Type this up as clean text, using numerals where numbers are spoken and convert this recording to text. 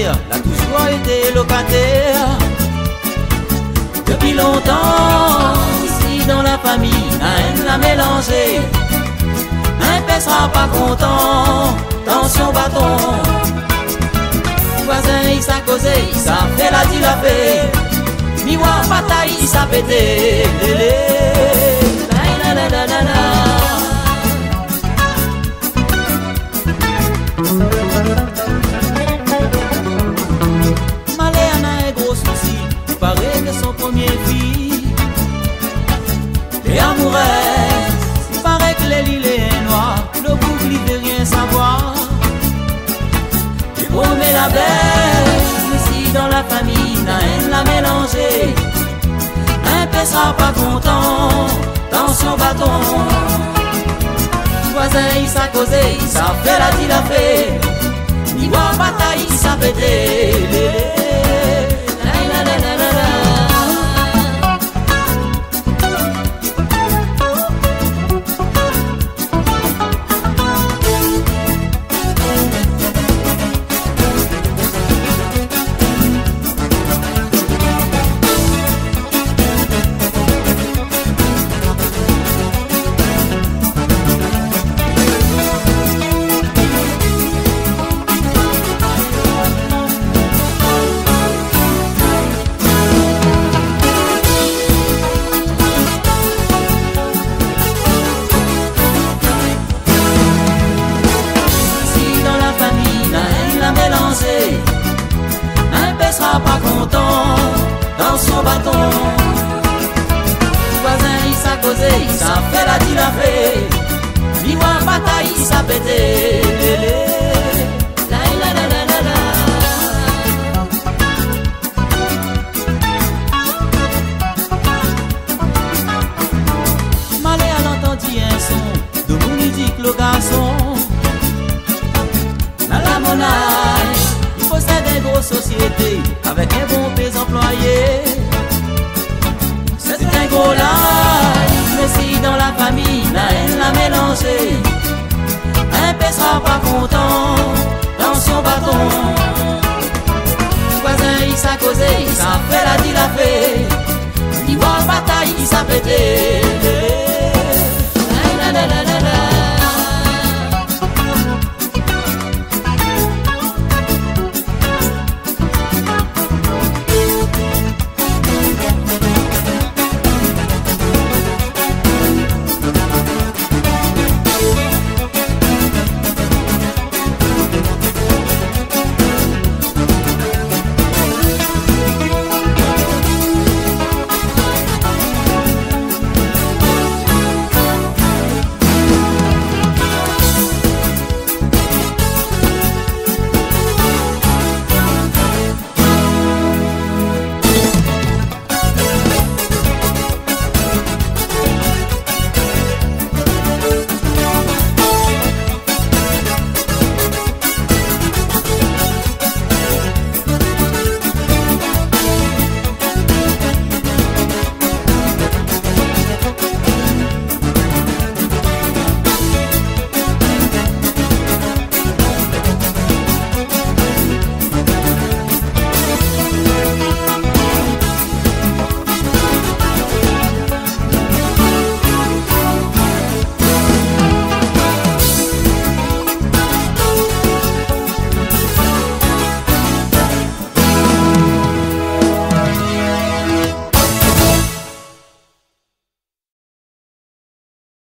père l'a toujours été locataire. Depuis longtemps, ici dans la famille, la haine l'a mélangé. Un père sera pas content, tension bâton. Voisin il s'a causé, il s'a fait la dit la paix. Miroir bataille, il s'a pété. La la la la la. Maléana a un gros souci, il paraît que son premier fille est amoureuse. Il paraît que les lilles est noir, le boucle il veut rien savoir. Il promet la belle, mais si dans la famille la haine l'a mélangé. Un père sera pas content, tension bâton. Voisin il s'a causé, il s'a fait la dit la fait. Miroir bataille, il s'a pété. La la la la la. Un père sera pas content dans son bâton. Voisin il s'a causé, il s'a fait la dit la fait. Miroir bataille, il s'a pété. La la la la la la. Malé à l'entendu un son de mon musique le garçon. La monnaie, il possède une grosse société avec un bon paysan employé. C'est un gros live, mais si dans la famille la haine l'a mélangé. Un père sera pas content dans son bâton. Voisin il s'a causé, il s'a fait la dit la fait. Miroir bataille, il s'a pété.